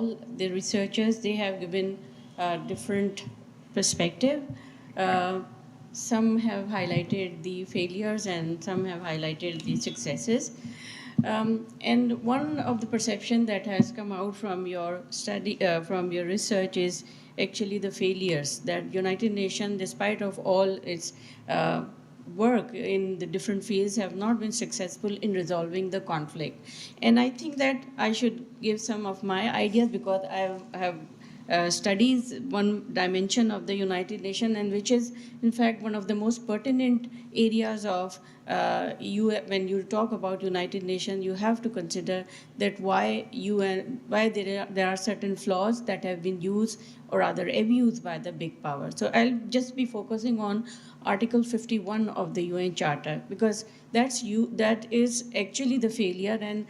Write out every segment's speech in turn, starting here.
all the researchers, they have given different perspective. Uh, some have highlighted the failures and some have highlighted the successes. And one of the perception that has come out from your study, from your research, is actually the failures that United Nations, despite of all its work in the different fields, have not been successful in resolving the conflict. And I think that I should give some of my ideas because I have studies one dimension of the United Nations, and which is in fact one of the most pertinent areas of when you talk about United Nations, you have to consider that why there are certain flaws that have been used or rather abused by the big power. So I'll just be focusing on Article 51 of the UN Charter because that is actually the failure, and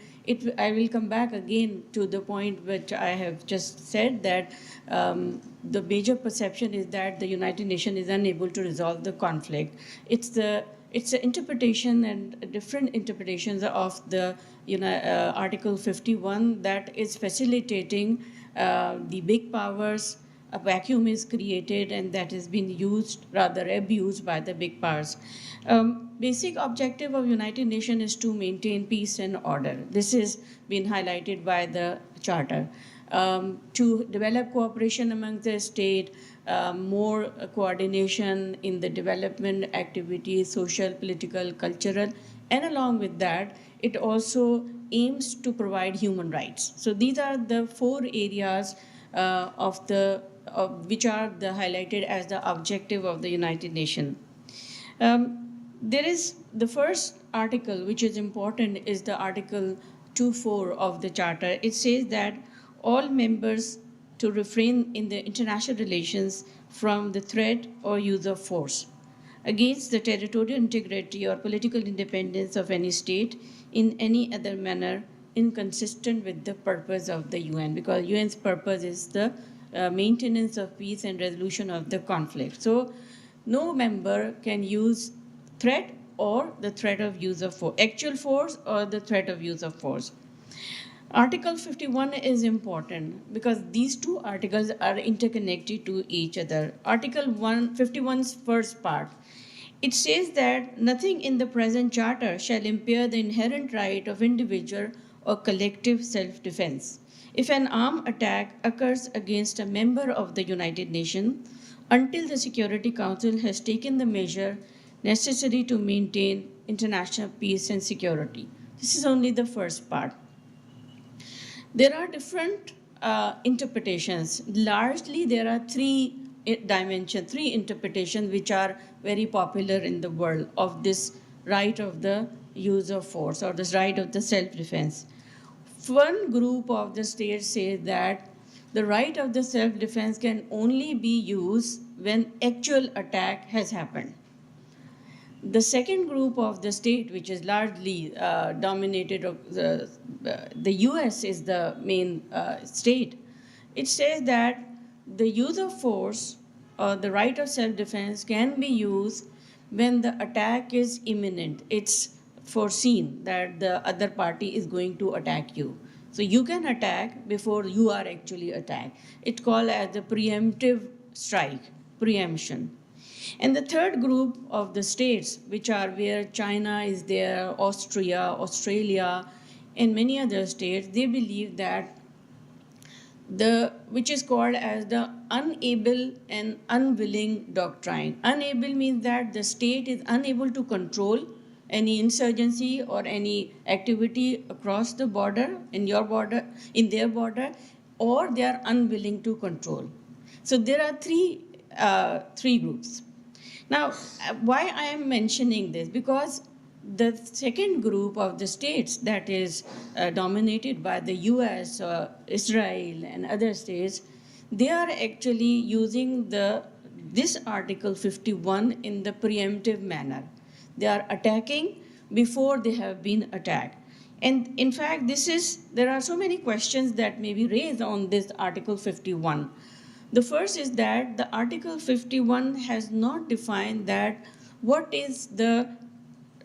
I will come back again to the point which I have just said, that the major perception is that the United Nations is unable to resolve the conflict. It's the interpretation and different interpretations of the Article 51 that is facilitating the big powers. A vacuum is created and that has been used, rather abused by the big powers. Basic objective of United Nations is to maintain peace and order. This has been highlighted by the Charter. To develop cooperation among the state, more coordination in the development activities, social, political, cultural, and along with that, it also aims to provide human rights. So these are the four areas which are highlighted as the objective of the United Nations. There is the first article which is important is the Article 2.4 of the Charter. It says that all members to refrain in the international relations from the threat or use of force against the territorial integrity or political independence of any state in any other manner inconsistent with the purpose of the UN, because UN's purpose is the maintenance of peace and resolution of the conflict. So no member can use threat or the threat of use of force, actual force or the threat of use of force. Article 51 is important because these two articles are interconnected to each other. Article 51's first part, it says that nothing in the present charter shall impair the inherent right of individual or collective self-defense. If an armed attack occurs against a member of the United Nations, until the Security Council has taken the measure necessary to maintain international peace and security. This is only the first part. There are different interpretations. Largely, there are three interpretations which are very popular in the world of this right of the use of force or this right of the self-defense. One group of the states says that the right of the self-defense can only be used when actual attack has happened. The second group of the state, which is largely dominated, the US is the main state, it says that the use of force or the right of self-defense can be used when the attack is imminent. It's foreseen that the other party is going to attack you. So you can attack before you are actually attacked. It's called as the preemptive strike, preemption. And the third group of the states, which are where China is there, Austria, Australia, and many other states, they believe that which is called as the unable and unwilling doctrine. Unable means that the state is unable to control any insurgency or any activity across the border, in their border, or they are unwilling to control. So there are three groups. Now, why I am mentioning this? Because the second group of the states that is dominated by the US, Israel, and other states, they are actually using this Article 51 in the preemptive manner. They are attacking before they have been attacked. And in fact, there are so many questions that may be raised on this Article 51. The first is that the Article 51 has not defined that what is the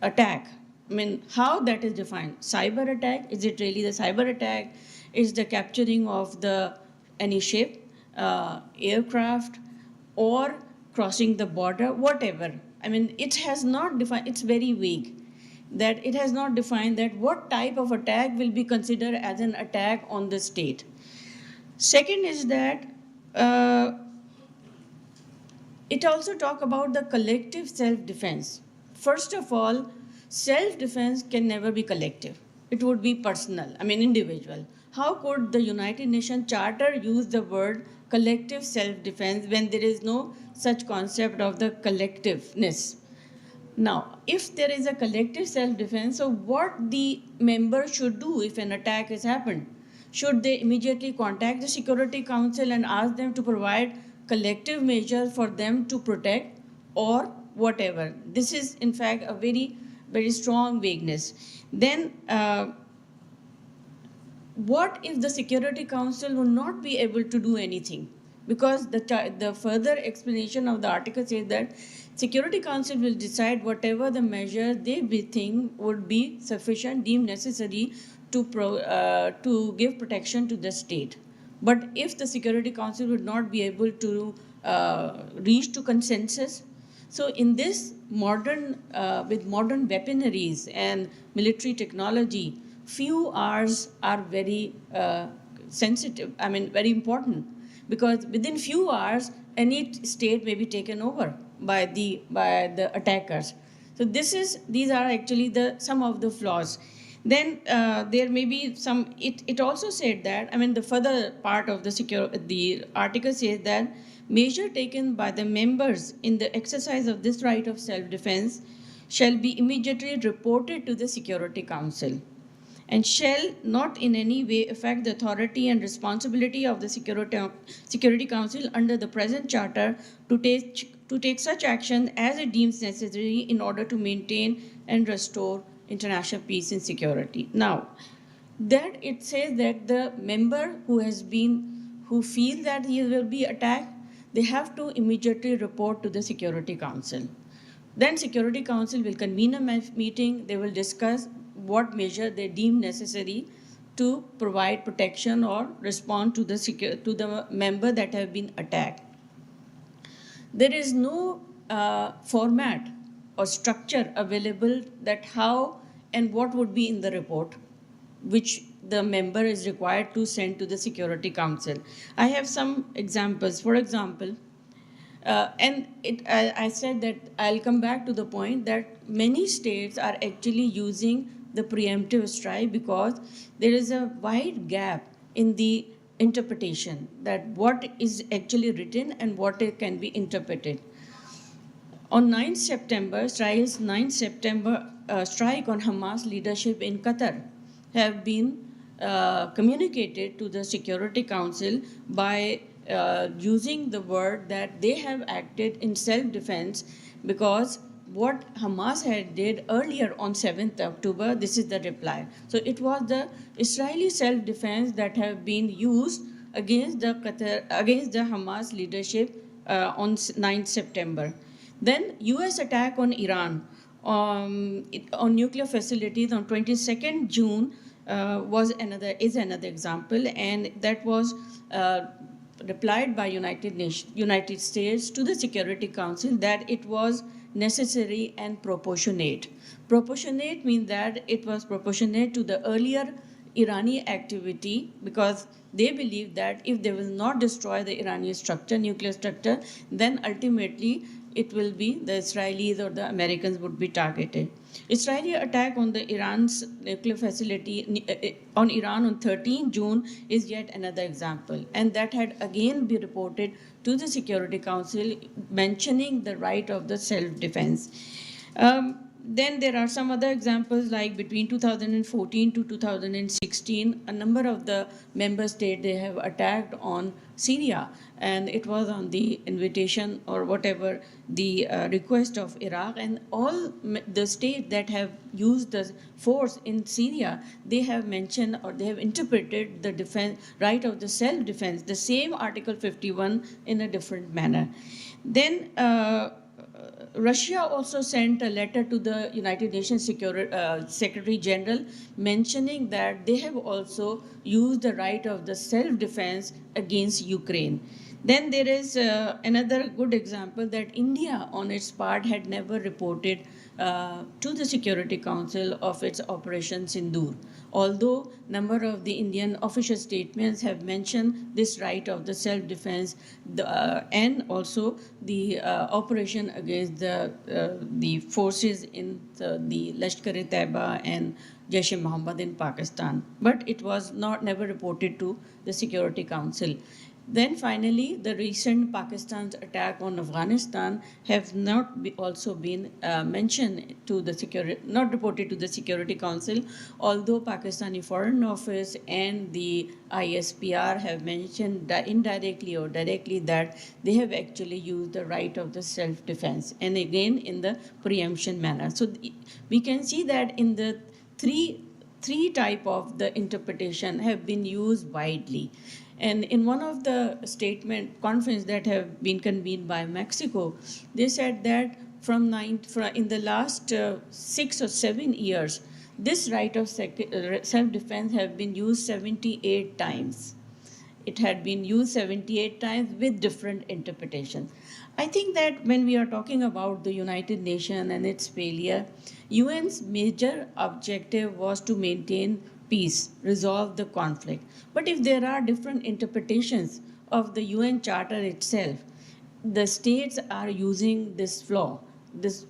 attack. I mean, how that is defined. Cyber attack, is it really the cyber attack? is the capturing of any ship, aircraft, or crossing the border, whatever. I mean, it has not defined, it's very vague, that it has not defined that what type of attack will be considered as an attack on the state. Second is that uh, it also talk about the collective self-defense. First of all, self-defense can never be collective. It would be personal, I mean individual. How could the United Nations Charter use the word collective self-defense when there is no such concept of the collectiveness? Now, if there is a collective self-defense, so what the member should do if an attack has happened? Should they immediately contact the Security Council and ask them to provide collective measures for them to protect, or whatever? This is, in fact, a very, very strong vagueness. Then, what if the Security Council will not be able to do anything? Because the further explanation of the article says that Security Council will decide whatever the measure they think would be sufficient, deemed necessary to give protection to the state. But if the Security Council would not be able to reach to consensus, so in this modern, with modern weaponaries and military technology, few hours are very sensitive, I mean very important, because within few hours any state may be taken over by the attackers. So these are actually some of the flaws. Then there may be some. It also said that, I mean, the further part of the article says that measure taken by the members in the exercise of this right of self-defense shall be immediately reported to the Security Council, and shall not in any way affect the authority and responsibility of the Security Council under the present charter to take such action as it deems necessary in order to maintain and restore international peace and security. Now, that it says that the member who feel that he will be attacked, they have to immediately report to the Security Council. Then Security Council will convene a meeting. They will discuss what measure they deem necessary to provide protection or respond to the member that have been attacked. There is no format or structure available that how and what would be in the report, which the member is required to send to the Security Council. I have some examples. For example, I said that I'll come back to the point that many states are actually using the preemptive strike because there is a wide gap in the interpretation, that what is actually written and what it can be interpreted. On 9 September, Israel's 9 September strike on Hamas leadership in Qatar have been communicated to the Security Council by using the word that they have acted in self-defense, because what Hamas had did earlier on 7th October, this is the reply. So it was the Israeli self-defense that have been used against the Hamas leadership on 9th September. Then U.S. attack on Iran on nuclear facilities on 22nd June is another example, and that was replied by United States to the Security Council that it was necessary and proportionate. Proportionate means that it was proportionate to the earlier Iranian activity, because they believe that if they will not destroy the Iranian nuclear structure, then ultimately it will be the Israelis or the Americans would be targeted. Israeli attack on the Iran's nuclear facility on Iran on 13 June is yet another example, and that had again been reported to the Security Council, mentioning the right of the self-defense. Then there are some other examples, like between 2014 to 2016, a number of the member states, they have attacked on Syria, and it was on the invitation or whatever, the request of Iraq, and all the states that have used the force in Syria, they have mentioned or they have interpreted the right of the self-defense, the same Article 51, in a different manner. Then Russia also sent a letter to the United Nations Secretary General mentioning that they have also used the right of the self-defense against Ukraine. Then there is another good example that India, on its part, had never reported to the Security Council of its Operation Sindoor. Although number of the Indian official statements have mentioned this right of the self-defense and also the operation against the forces in the Lashkar-e-Taiba and Jaish-e-Mohammed in Pakistan, but it was not never reported to the Security Council. Then finally, the recent Pakistan's attack on Afghanistan have not also been mentioned to the security, not reported to the Security Council, although Pakistani Foreign Office and the ISPR have mentioned indirectly or directly that they have actually used the right of the self-defense, and again in the preemption manner. So we can see that in the three type of the interpretation have been used widely. And in one of the statement conference that have been convened by Mexico, they said that in the last 6 or 7 years, this right of self-defense have been used 78 times. It had been used 78 times with different interpretations. I think that when we are talking about the United Nations and its failure, UN's major objective was to maintain peace, resolve the conflict. But if there are different interpretations of the UN Charter itself, the states are using this flaw, this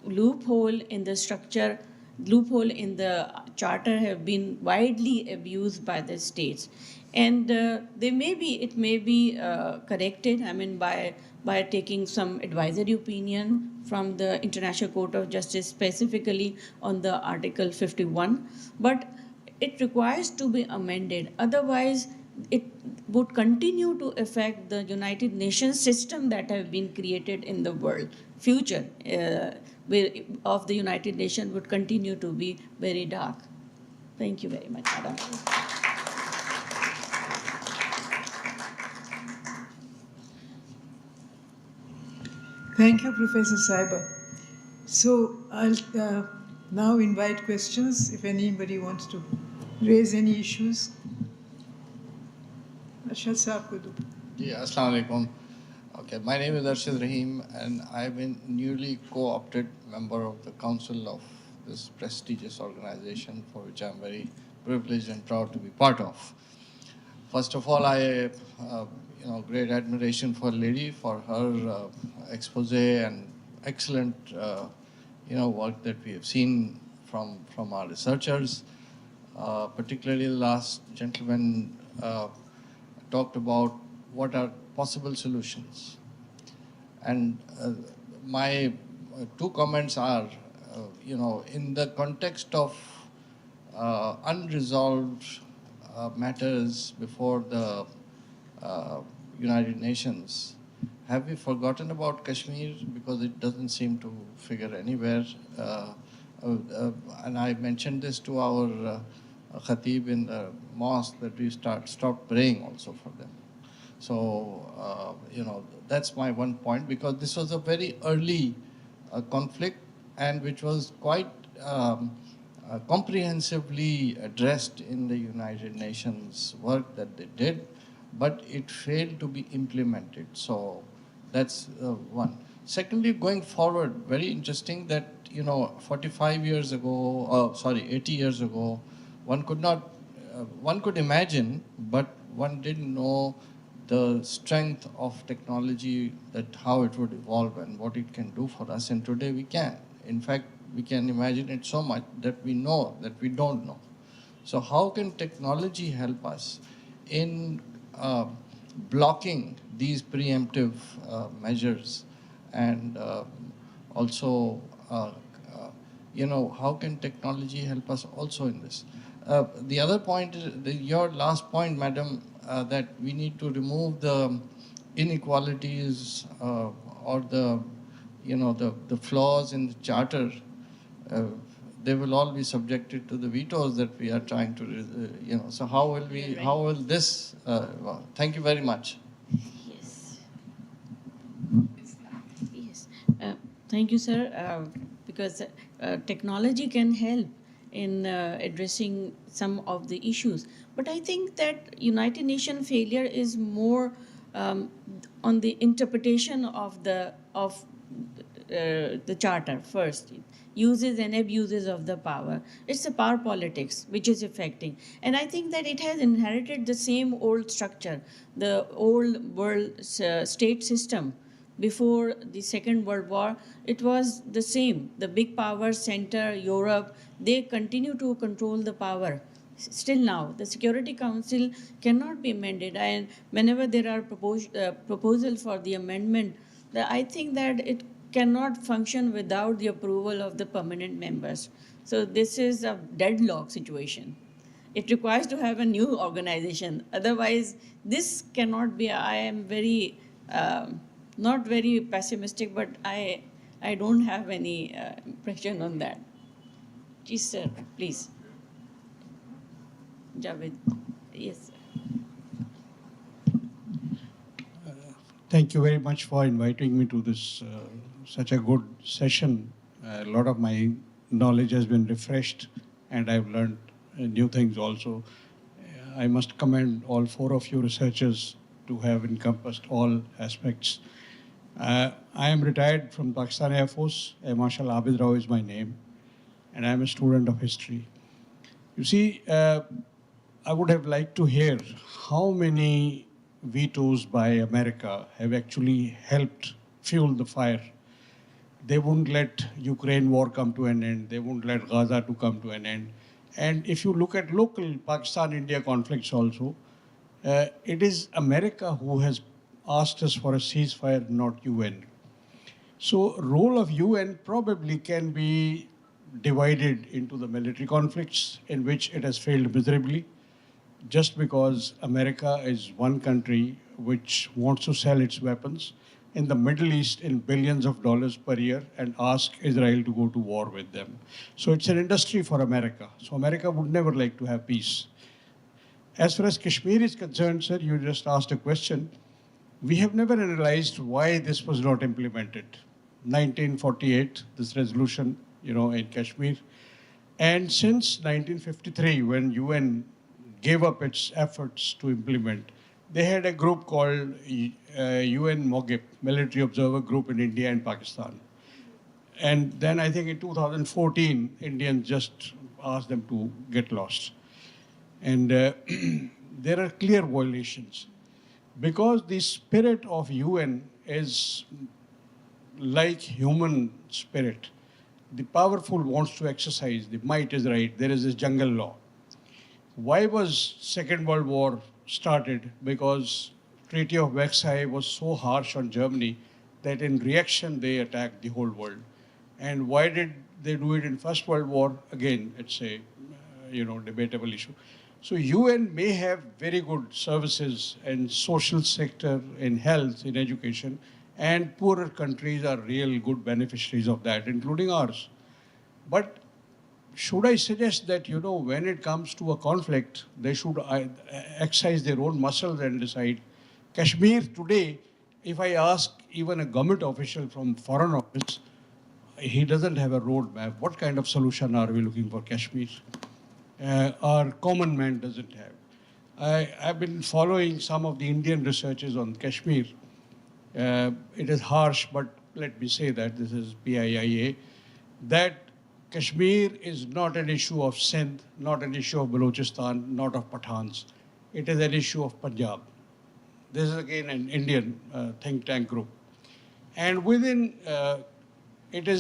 loophole in the structure, loophole in the charter have been widely abused by the states, and it may be corrected. I mean, by taking some advisory opinion from the International Court of Justice specifically on the Article 51, but it requires to be amended. Otherwise, it would continue to affect the United Nations system that have been created in the world. Future of the United Nations would continue to be very dark. Thank you very much, Madam. Thank you, Professor Saiba. So I'll now invite questions if anybody wants to raise any issues. Arshad Saab ko do. Yeah, Assalamu alaikum. Okay, my name is Arshad Rahim, and I've been newly co-opted member of the council of this prestigious organization, for which I'm very privileged and proud to be part of. First of all, I, great admiration for Lady for her expose and excellent, work that we have seen from our researchers. Particularly, the last gentleman talked about what are possible solutions. And my two comments are, in the context of unresolved matters before the United Nations, have we forgotten about Kashmir? Because it doesn't seem to figure anywhere. And I mentioned this to our khatib in the mosque, that we stopped praying also for them. So, that's my one point, because this was a very early conflict, and which was quite comprehensively addressed in the United Nations work that they did, but it failed to be implemented. So that's one. Secondly, going forward, very interesting that, 45 years ago, 80 years ago, one could imagine, but one didn't know the strength of technology, that how it would evolve and what it can do for us. And today we can. In fact, we can imagine it so much that we know that we don't know. So how can technology help us in blocking these preemptive measures? And also, how can technology help us also in this? The other point is, your last point, Madam, that we need to remove the inequalities or the flaws in the charter. They will all be subjected to the vetoes that we are trying to, So how will this? Thank you very much. Yes. Thank you, sir. Because technology can help in addressing some of the issues, but I think that United Nations failure is more on the interpretation of the charter first, uses and abuses of the power. It's the power politics which is affecting, and I think that it has inherited the same old structure, the old world state system. Before the Second World War, it was the same. The big powers, center, Europe, they continue to control the power. Still now, the Security Council cannot be amended, and whenever there are proposals for the amendment, I think that it cannot function without the approval of the permanent members. So this is a deadlock situation. It requires to have a new organization. Otherwise, this cannot be. I am very not very pessimistic, but I don't have any impression on that. Yes, sir. Please, Javed. Yes, sir. Thank you very much for inviting me to this such a good session. A lot of my knowledge has been refreshed, and I've learned new things also. I must commend all four of you researchers to have encompassed all aspects. I am retired from Pakistan Air Force. Marshal Abid Rao is my name, and I am a student of history. You see, I would have liked to hear how many vetoes by America have actually helped fuel the fire. They wouldn't let Ukraine war come to an end. They wouldn't let Gaza to come to an end. And if you look at local Pakistan-India conflicts also, it is America who has asked us for a ceasefire, not UN. So role of UN probably can be divided into the military conflicts in which it has failed miserably, just because America is one country which wants to sell its weapons in the Middle East in billions of dollars per year and ask Israel to go to war with them. So it's an industry for America. So America would never like to have peace. As far as Kashmir is concerned, sir, you just asked a question. We have never analyzed why this was not implemented. 1948, this resolution, in Kashmir. And since 1953, when UN gave up its efforts to implement, they had a group called UN MOGIP, Military Observer Group in India and Pakistan. And then I think in 2014, Indians just asked them to get lost. And there are clear violations. Because the spirit of UN is like human spirit. The powerful wants to exercise, the might is right, there is this jungle law. Why was Second World War started? Because Treaty of Versailles was so harsh on Germany that in reaction they attacked the whole world. And why did they do it in First World War? Again, it's a debatable issue. So UN may have very good services in social sector, in health, in education, and poorer countries are real good beneficiaries of that, including ours. But should I suggest that, when it comes to a conflict, they should exercise their own muscles and decide? Kashmir today, if I ask even a government official from Foreign Office, he doesn't have a roadmap. What kind of solution are we looking for Kashmir? Our common man doesn't have. I've been following some of the Indian researches on Kashmir. It is harsh, but let me say that this is PIIA, that Kashmir is not an issue of Sindh, not an issue of Balochistan, not of Pathans. It is an issue of Punjab. This is again an Indian think tank group. And within it is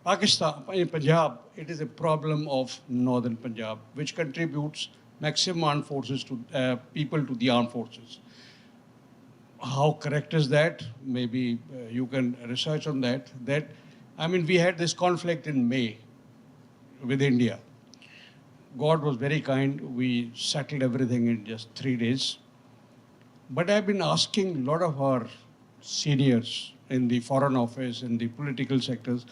Pakistan, in Punjab, it is a problem of northern Punjab, which contributes maximum armed forces to people to the armed forces. How correct is that? Maybe you can research on that. We had this conflict in May with India. God was very kind. We settled everything in just 3 days. But I've been asking a lot of our seniors in the Foreign Office, in the political sectors,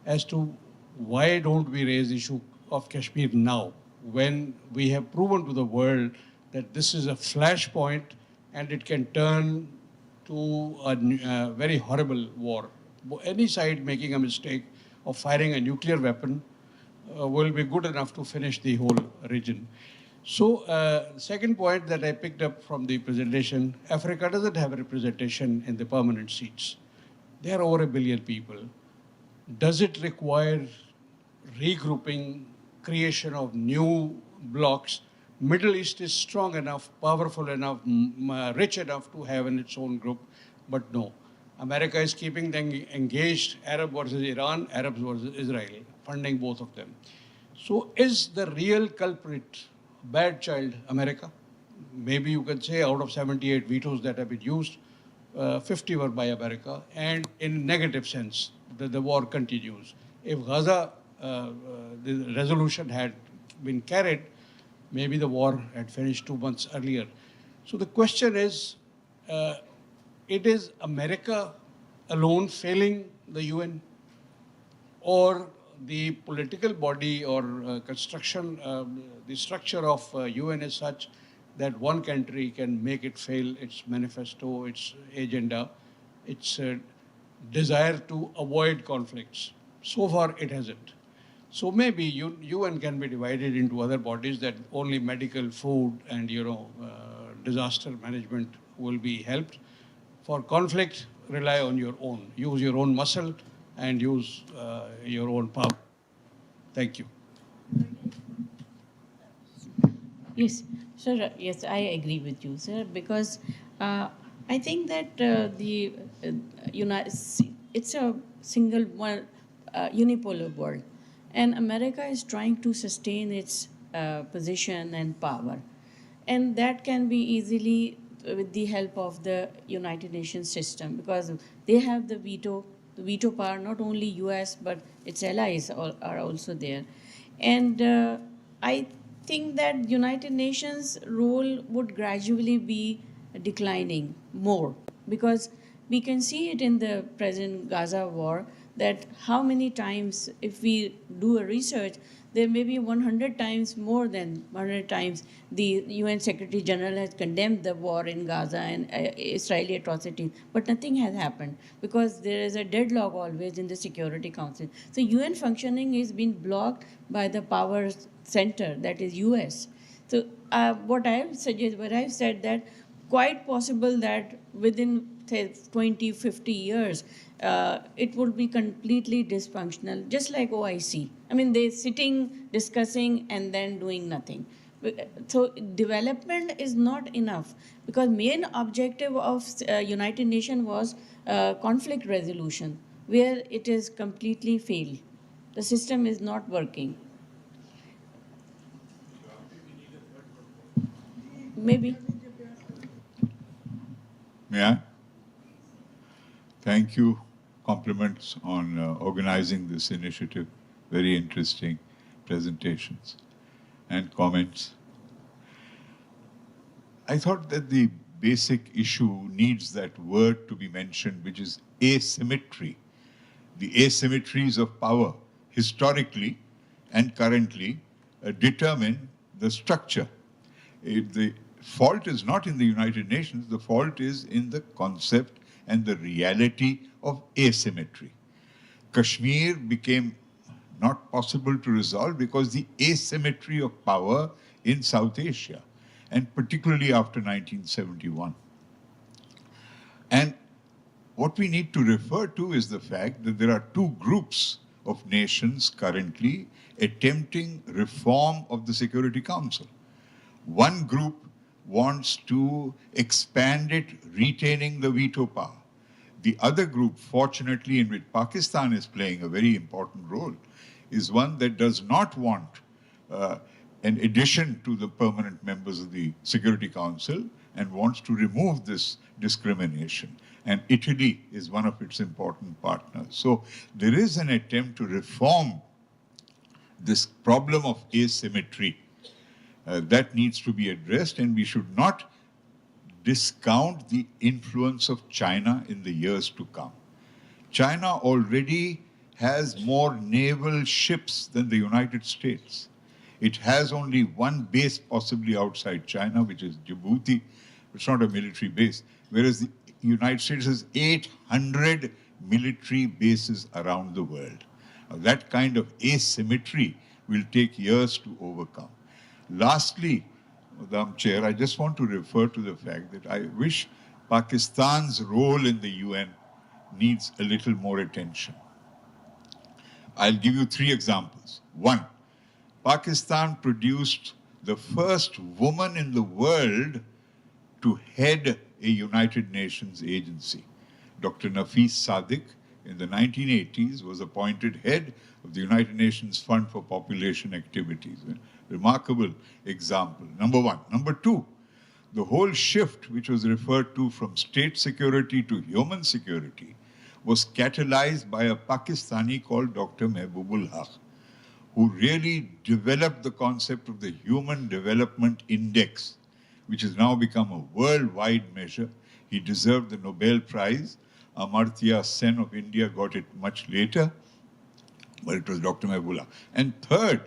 as to why don't we raise the issue of Kashmir now, when we have proven to the world that this is a flashpoint and it can turn to a very horrible war. any side making a mistake of firing a nuclear weapon will be good enough to finish the whole region. So, second point that I picked up from the presentation, Africa doesn't have a representation in the permanent seats. There are over 1 billion people. Does it require regrouping, creation of new blocks? Middle East is strong enough, powerful enough, rich enough to have in its own group, but no. America is keeping them engaged, Arab versus Iran, Arabs versus Israel, funding both of them. So is the real culprit, bad child, America? Maybe you can say out of 78 vetoes that have been used, 50 were by America, and in negative sense, the war continues. If Gaza, the resolution had been carried, maybe the war had finished 2 months earlier. So the question is, it is America alone failing the UN, or the political body or construction, the structure of UN is such that one country can make it fail its manifesto, its agenda, its desire to avoid conflicts. So far, it hasn't. So maybe UN can be divided into other bodies that only medical, food, and disaster management will be helped. For conflict, rely on your own. Use your own muscle and use your own power. Thank you. Yes, sir. Yes, I agree with you, sir, because I think that it's a single one, unipolar world, and America is trying to sustain its position and power, and that can be easily with the help of the United Nations system, because they have the veto power. Not only U.S. but its allies are also there, and I think that United Nations role would gradually be declining more, because we can see it in the present Gaza war that how many times, if we do a research, there may be 100 times more than 100 times the UN Secretary General has condemned the war in Gaza and Israeli atrocities, but nothing has happened because there is a deadlock always in the Security Council. So UN functioning is being blocked by the power center, that is US. So what I've said that quite possible that within say 20, 50 years, it would be completely dysfunctional, just like OIC. I mean, they're sitting, discussing, and then doing nothing. So development is not enough, because main objective of United Nations was conflict resolution, where it is completely failed. The system is not working. Maybe. May I? Thank you. Compliments on organizing this initiative. Very interesting presentations and comments. I thought that the basic issue needs that word to be mentioned, which is asymmetry. The asymmetries of power historically and currently determine the structure. The fault is not in the United Nations, the fault is in the concept and the reality of asymmetry. Kashmir became not possible to resolve because the asymmetry of power in South Asia, and particularly after 1971. And what we need to refer to is the fact that there are two groups of nations currently attempting reform of the Security Council. One group wants to expand it, retaining the veto power. The other group, fortunately, in which Pakistan is playing a very important role, is one that does not want an addition to the permanent members of the Security Council and wants to remove this discrimination. And Italy is one of its important partners. So there is an attempt to reform this problem of asymmetry that needs to be addressed, and we should not discount the influence of China in the years to come. China already has more naval ships than the United States. It has only one base possibly outside China, which is Djibouti. It's not a military base, whereas the United States has 800 military bases around the world. That kind of asymmetry will take years to overcome. Lastly, Madam Chair, I just want to refer to the fact that I wish Pakistan's role in the UN needs a little more attention. I'll give you 3 examples. 1, Pakistan produced the first woman in the world to head a United Nations agency. Dr. Nafis Sadiq in the 1980s was appointed head of the United Nations Fund for Population Activities. A remarkable example, number 1. Number 2, the whole shift which was referred to from state security to human security was catalyzed by a Pakistani called Dr. Mehbubul Haq, who really developed the concept of the Human Development Index, which has now become a worldwide measure. He deserved the Nobel Prize. Amartya Sen of India got it much later, but it was Dr. Mehbubul Haq. And third,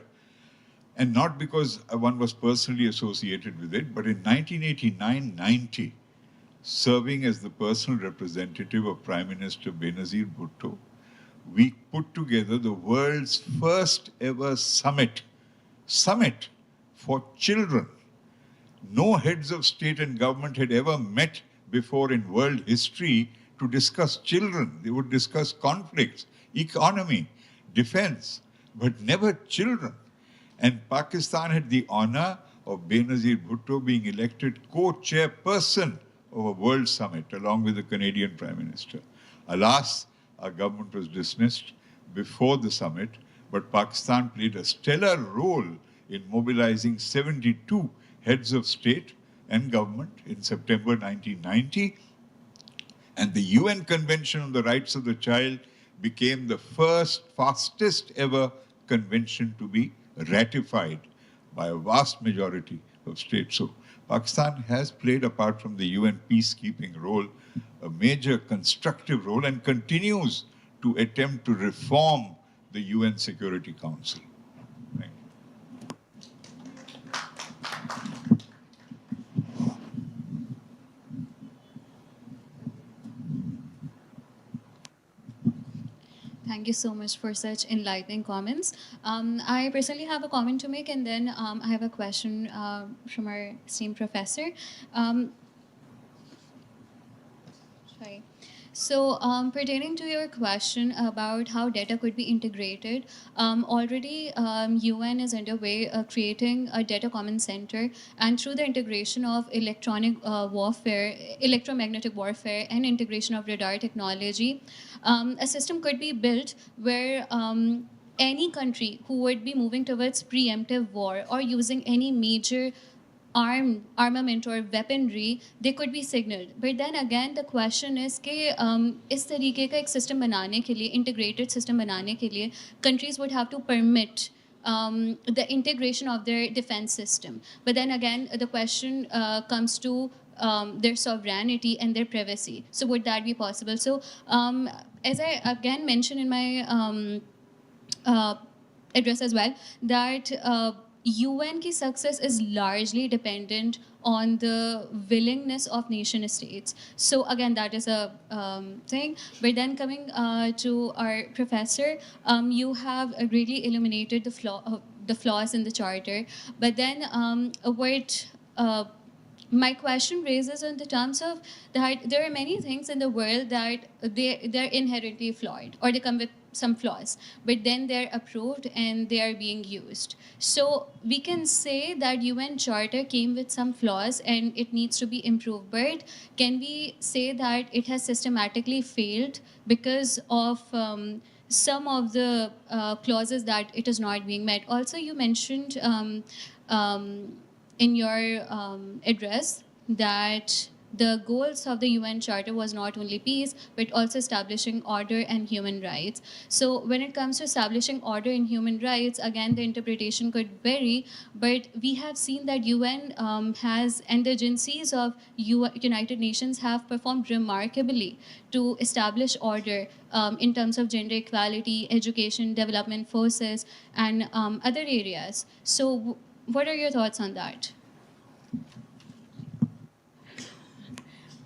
and not because one was personally associated with it, but in 1989-90, serving as the personal representative of Prime Minister Benazir Bhutto, we put together the world's first ever summit for children. No heads of state and government had ever met before in world history to discuss children. They would discuss conflicts, economy, defense, but never children. And Pakistan had the honor of Benazir Bhutto being elected co-chairperson of a world summit along with the Canadian Prime Minister. Alas, our government was dismissed before the summit, but Pakistan played a stellar role in mobilizing 72 heads of state and government in September 1990. And the UN Convention on the Rights of the Child became the first, fastest ever convention to be ratified by a vast majority of states. So Pakistan has played, apart from the UN peacekeeping role, a major constructive role and continues to attempt to reform the UN Security Council. Thank you. Thank you so much for such enlightening comments. I personally have a comment to make, and then I have a question from our esteemed professor. Sorry. So pertaining to your question about how data could be integrated, already UN is underway creating a data common center, and through the integration of electromagnetic warfare and integration of radar technology, a system could be built where any country who would be moving towards preemptive war or using any major armament or weaponry, they could be signaled. But then again, the question is कि इस तरीके का एक system बनाने के लिए, integrated system बनाने के लिए, countries would have to permit the integration of their defense system. But then again, the question comes to their sovereignty and their privacy. So would that be possible? So as I again mentioned in my address as well, that UN ki success is largely dependent on the willingness of nation states. So again, that is a thing. But then coming to our professor, you have really illuminated the flaws in the charter. But then what my question raises in the terms of that there are many things in the world that they're inherently flawed, or they come with some flaws, but then they're approved and they are being used. So we can say that UN Charter came with some flaws and it needs to be improved, but can we say that it has systematically failed because of some of the clauses that it is not being met? Also, you mentioned in your address that the goals of the UN Charter was not only peace, but also establishing order and human rights. So when it comes to establishing order and human rights, again, the interpretation could vary, but we have seen that UN has, and the agencies of United Nations have performed remarkably to establish order in terms of gender equality, education, development forces, and other areas. So what are your thoughts on that?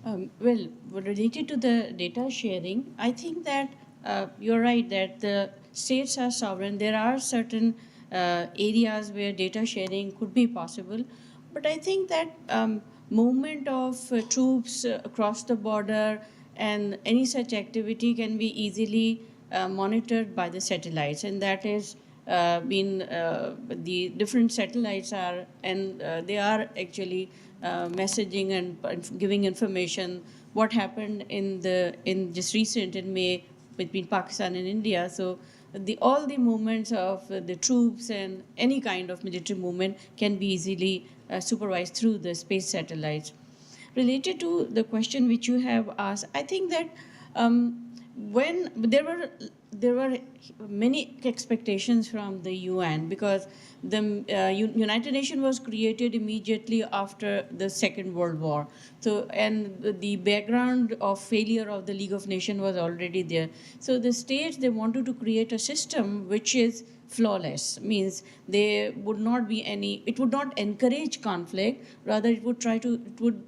Well, related to the data sharing, I think that you're right that the states are sovereign. There are certain areas where data sharing could be possible, but I think that movement of troops across the border and any such activity can be easily monitored by the satellites, and that is been the different satellites are, and they are actually messaging and giving information what happened in just recent in May between Pakistan and India. So all the movements of the troops and any kind of military movement can be easily supervised through the space satellites. Related to the question which you have asked, I think that when there were many expectations from the UN, because the United Nations was created immediately after the Second World War. So, and the background of failure of the League of Nations was already there. So the states, they wanted to create a system which is flawless, means there would not be any, it would not encourage conflict, rather it would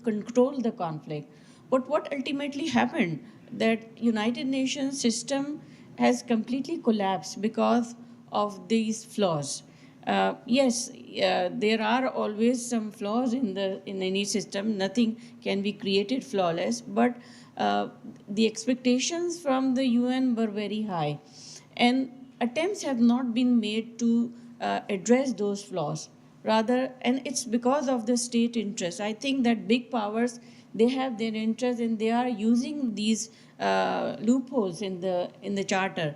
control the conflict. But what ultimately happened, that United Nations system has completely collapsed because of these flaws. Yes, there are always some flaws in any system. Nothing can be created flawless, but the expectations from the UN were very high, and attempts have not been made to address those flaws. Rather, and it's because of the state interest. I think that big powers, they have their interest, and they are using these loopholes in the charter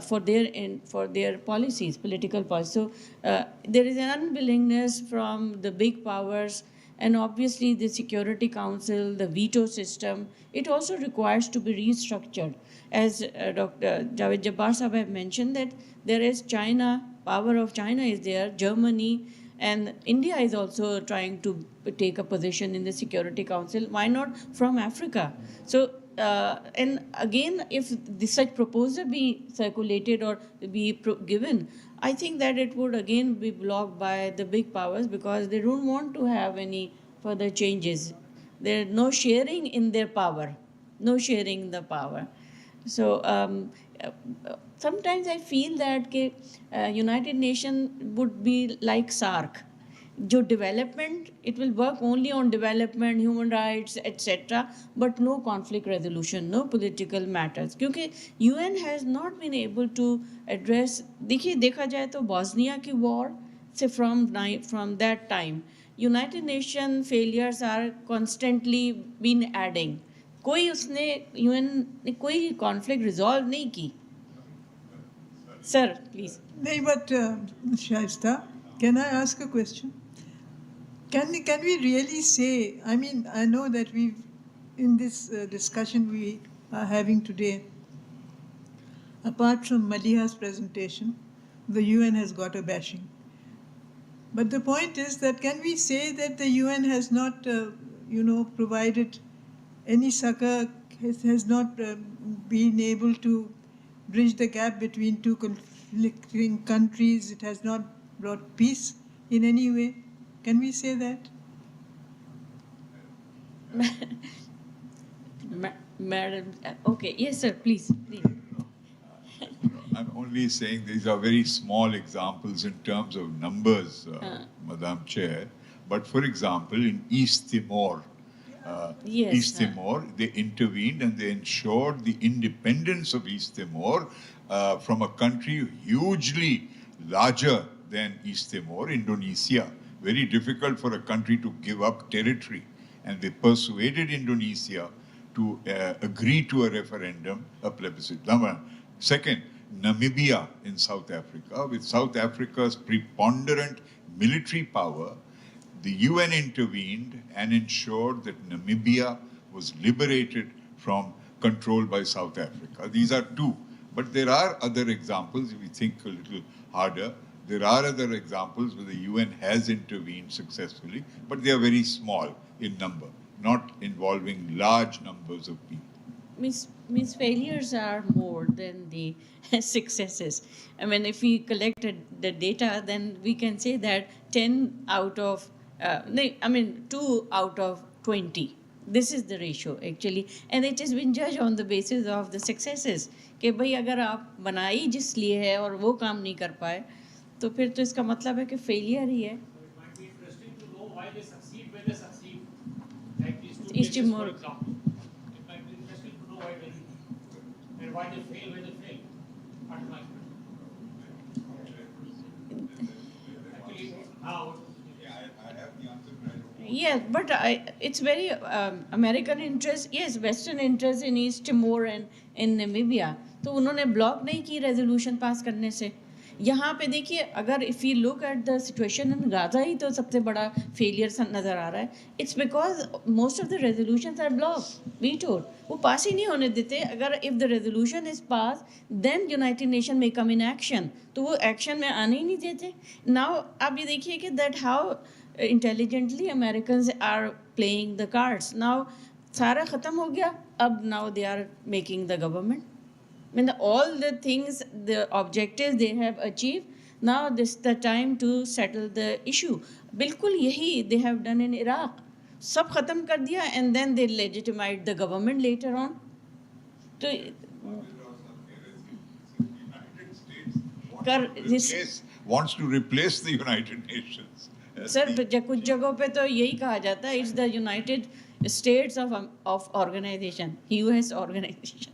for their policies, political policies. So there is an unwillingness from the big powers, and obviously the Security Council, the veto system, it also requires to be restructured. As Dr. Javed Jabbar Sahab have mentioned, that there is China, power of China is there, Germany, and India is also trying to take a position in the Security Council. Why not from Africa? So, and again, if such proposal be circulated or be given, I think that it would again be blocked by the big powers, because they don't want to have any further changes. There is no sharing in their power, no sharing in the power. So sometimes I feel that United Nations would be like SARC. जो development, it will work only on development, human rights, etc., but no conflict resolution, no political matters, क्योंकि UN has not been able to address. देखिए, देखा जाए तो Bosnia की war से from that time, United Nations failures are constantly been adding. कोई उसने UN ने कोई conflict resolve नहीं की. Sir, please. No, but Shaista, can I ask a question? Can we really say, I mean, I know that in this discussion we are having today, apart from Maliha's presentation, the UN has got a bashing. But the point is that can we say that the UN has not, provided any succor, has not been able to bridge the gap between two conflicting countries, it has not brought peace in any way? Can we say that? Madam, okay, yes, sir, please. I'm only saying these are very small examples in terms of numbers, Madam Chair. But for example, in East Timor, they intervened and they ensured the independence of East Timor from a country hugely larger than East Timor, Indonesia. Very difficult for a country to give up territory. And they persuaded Indonesia to agree to a referendum, a plebiscite. Second, Namibia in South Africa, with South Africa's preponderant military power, the UN intervened and ensured that Namibia was liberated from control by South Africa. These are two. But there are other examples, if we think a little harder. There are other examples where the UN has intervened successfully, but they are very small in number, not involving large numbers of people. Means failures are more than the successes. I mean, if we collected the data, then we can say that 10 out of, 2 out of 20. This is the ratio actually, and it has been judged on the basis of the successes. कि भाई अगर आप बनाई जिस लिए है और वो काम नहीं कर पाए, तो फिर तो इसका मतलब है कि फेलियर ही है. It might be interesting to know why they succeed when they succeed. Like these two East cases, Timor. for example. It might be interesting to know why they and why they fail when they fail. That's my question. Actually, now. Yes, but it's very American interest, yes, Western interest in East Timor and in Namibia. तो उन्होंने block नहीं की resolution pass करने से. यहाँ पे देखिए, अगर if you look at the situation in Gaza ही तो सबसे बड़ा फेलियर नज़र आ रहा है. It's because most of the resolutions are block vetoed. वो पास ही नहीं होने देते. अगर if the resolution is pass then United Nation में कम इन एक्शन, तो वो एक्शन में आने ही नहीं देते. नाउ आप ये देखिए कि that how intelligently Americans are playing the cards. Now सारा ख़त्म हो गया. अब now they are making the government. I mean all the things, the objectives they have achieved. Now this the time to settle the issue. बिल्कुल यही they have done in Iraq. सब ख़त्म कर दिया and then they legitimate the government later on. तो United States wants to replace the United Nations. Sir कुछ जगहों पे तो यही कहा जाता है, it's the United States of organization, US organization.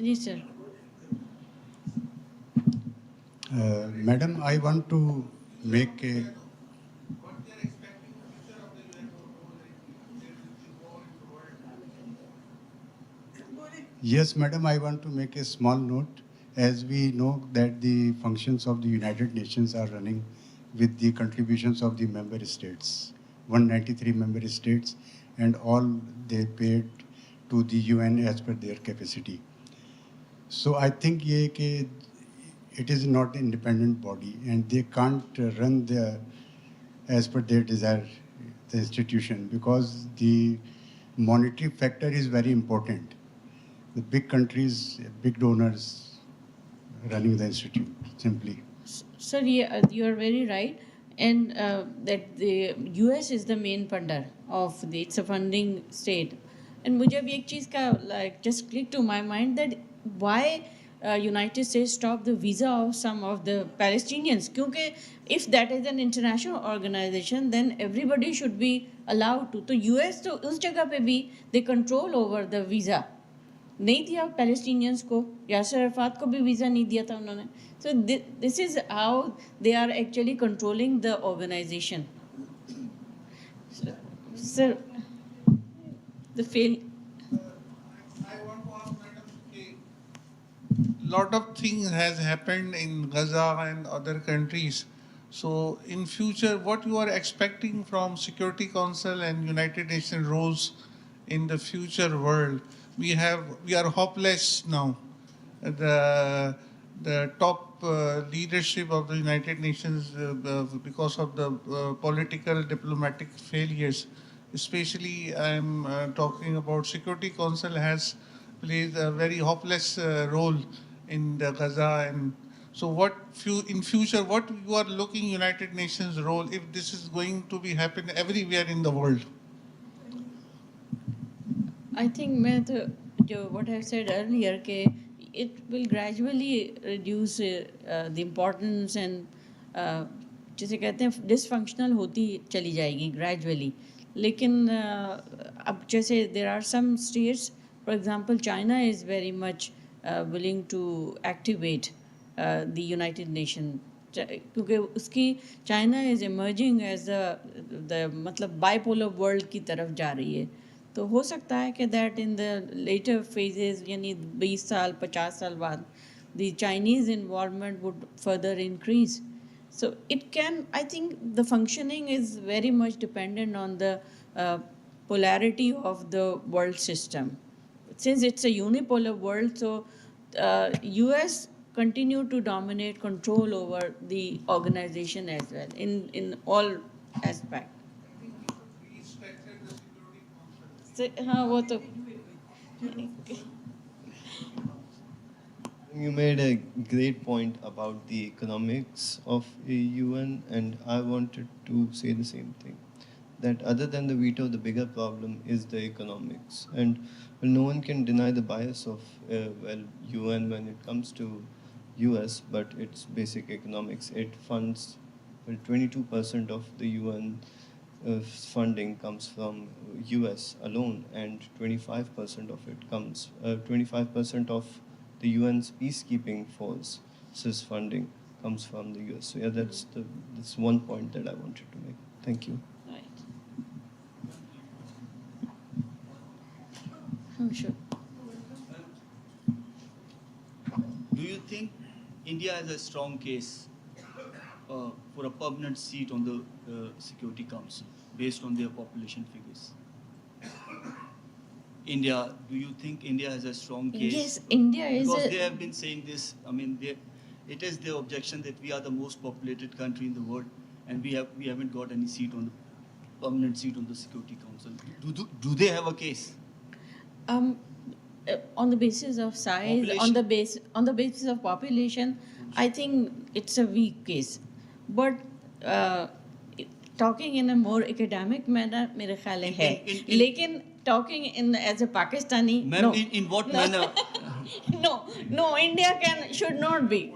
जी sir. Madam, I want to make a Yes, madam, I want to make a small note. As we know that the functions of the United Nations are running with the contributions of the member states, 193 member states, and all they paid to the UN as per their capacity. So I think it is not an independent body and they can't run as per their desire, the institution, because the monetary factor is very important. The big countries, big donors running the institute, simply. Sir, you are very right. And that the US is the main funder of the, it's a funding state. And मुझे भी एक चीज़ का like just click to my mind that why United States stopped the visa of some of the Palestinians. क्योंकि if that is an international organization, then everybody should be allowed to. तो US तो उस जगह पे भी they control over the visa. नहीं दिया Palestinians को, यासर अरफात को भी वीज़ा नहीं दिया था उन्होंने. So this is how they are actually controlling the organization. Sir the fail. I want to ask Madam, lot of things has happened in Gaza and other countries. So in future, what you are expecting from Security Council and United Nations roles in the future world? We are hopeless now. The top leadership of the United Nations because of the political diplomatic failures. Especially, I'm talking about Security Council has played a very hopeless role in the Gaza. And so in future, what you are looking United Nations role if this is going to be happen everywhere in the world? I think मैं तो जो what I said earlier कि it will gradually reduce the importance and जिसे कहते हैं dysfunctional होती चली जाएगी gradually. लेकिन अब जैसे there are some states, for example China is very much willing to activate the United Nations क्योंकि उसकी China is emerging as the मतलब bipolar world की तरफ जा रही है. तो हो सकता है कि that in the later phases यानी 20 साल 50 साल बाद the Chinese involvement would further increase. So it can, I think the functioning is very much dependent on the polarity of the world system. Since it's a unipolar world, so US continue to dominate control over the organization as well in all aspects. हाँ वो तो You made a great point about the economics of a UN, and I wanted to say the same thing. That other than the veto, the bigger problem is the economics. And well, no one can deny the bias of UN when it comes to US, but it's basic economics. It funds 22% of the UN funding comes from US alone, and 25% of it comes, 25% of the UN's peacekeeping forces funding comes from the US. So yeah, that's one point that I wanted to make. Thank you. Right. Oh, sure. Do you think India has a strong case for a permanent seat on the Security Council based on their population figures? India, do you think India has a strong case? Yes, India is Because they have been saying this. I mean, it is their objection that we are the most populated country in the world, and we haven't got any seat on the permanent seat on the Security Council. Do they have a case? On the basis of size, on the basis of population, I think it's a weak case. But talking in a more academic manner, मेरे ख्याल में है. लेकिन talking in as a Pakistani, no. In what manner? No, India should not be.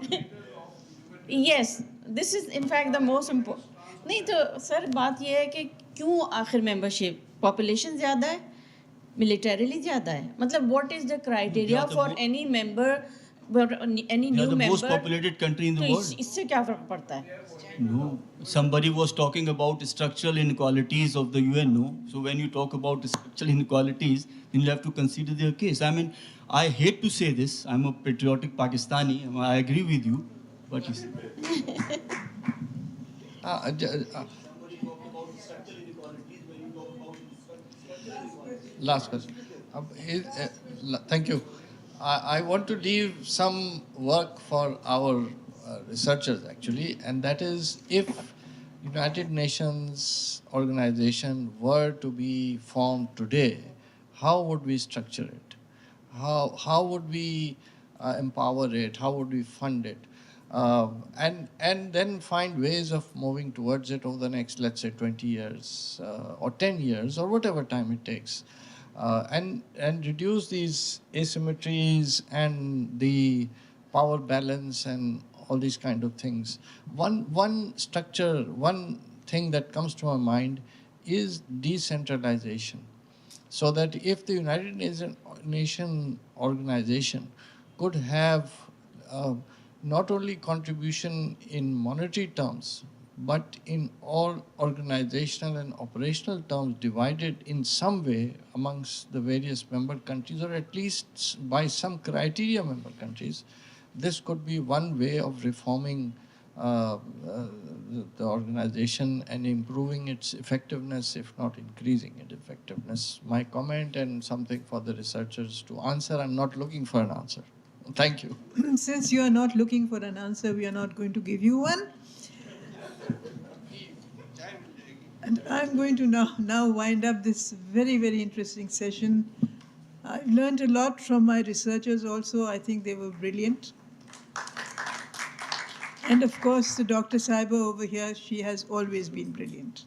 Yes, this is in fact the most important. नहीं तो sir बात ये है कि क्यों आखिर membership population ज़्यादा है, militarily ज़्यादा है. मतलब what is the criteria for any member, any new member? We are the most populated country in the world. इससे क्या फर्क पड़ता है? No, somebody was talking about structural inequalities of the UN, no? So when you talk about structural inequalities, then you have to consider their case. I mean, I hate to say this, I'm a patriotic Pakistani, I agree with you, but you see. Last question. Thank you. I want to leave some work for our researchers actually, and that is if United Nations organization were to be formed today, how would we structure it? How would we empower it? How would we fund it? And then find ways of moving towards it over the next, let's say, 20 years or 10 years or whatever time it takes. And reduce these asymmetries and the power balance and all these kind of things. One structure, one thing that comes to my mind is decentralization. So that if the United Nations organization could have not only contribution in monetary terms, but in all organizational and operational terms divided in some way amongst the various member countries, or at least by some criteria member countries, this could be one way of reforming the organization and improving its effectiveness, if not increasing its effectiveness. My comment and something for the researchers to answer. I'm not looking for an answer. Thank you. Since you are not looking for an answer, we are not going to give you one. And I'm going to now wind up this very, very interesting session. I've learned a lot from my researchers also. I think they were brilliant. And of course, Dr. Saiba over here, she has always been brilliant.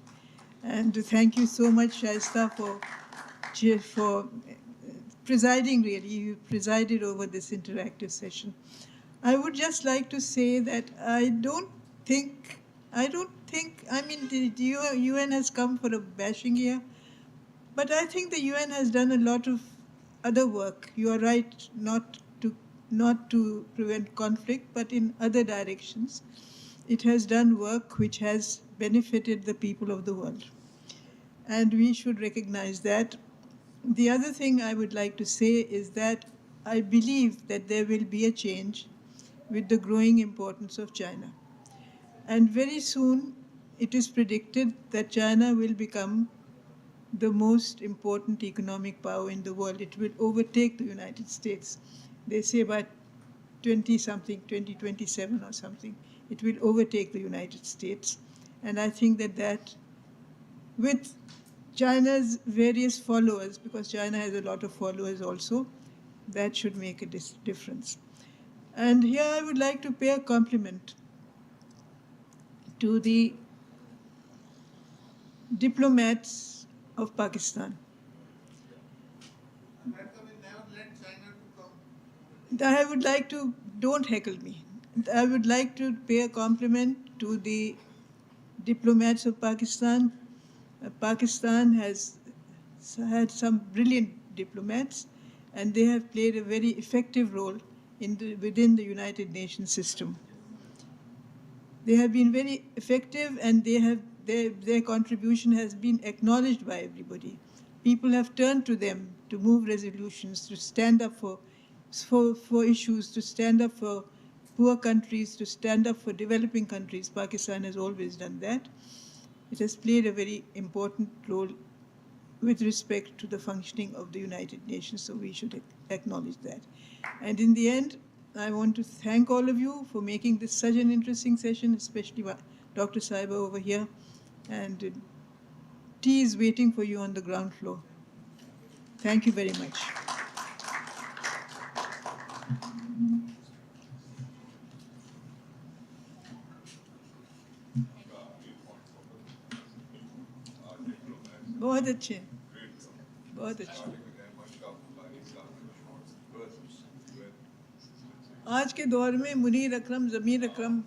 And thank you so much, Shaista, for presiding, really. You presided over this interactive session. I would just like to say that I mean, the UN has come for a bashing here, but I think the UN has done a lot of other work. You are right, not to prevent conflict, but in other directions. It has done work which has benefited the people of the world. And we should recognize that. The other thing I would like to say is that I believe that there will be a change with the growing importance of China. And very soon, it is predicted that China will become the most important economic power in the world. It will overtake the United States. They say by 2027 or something, it will overtake the United States. And I think that with China's various followers, because China has a lot of followers also, that should make a difference. And here I would like to pay a compliment to the diplomats of Pakistan. I would like to, don't heckle me. I would like to pay a compliment to the diplomats of Pakistan. Pakistan has had some brilliant diplomats, and they have played a very effective role within the United Nations system. They have been very effective, and their contribution has been acknowledged by everybody. People have turned to them to move resolutions, to stand up for issues, to stand up for poor countries, to stand up for developing countries. Pakistan has always done that. It has played a very important role with respect to the functioning of the United Nations, so we should acknowledge that. And in the end, I want to thank all of you for making this such an interesting session, especially Dr. Saiba over here. And tea is waiting for you on the ground floor. Thank you very much. बहुत अच्छे बहुत अच्छे आज के दौर में मुनीर अकरम ज़मीर अकरम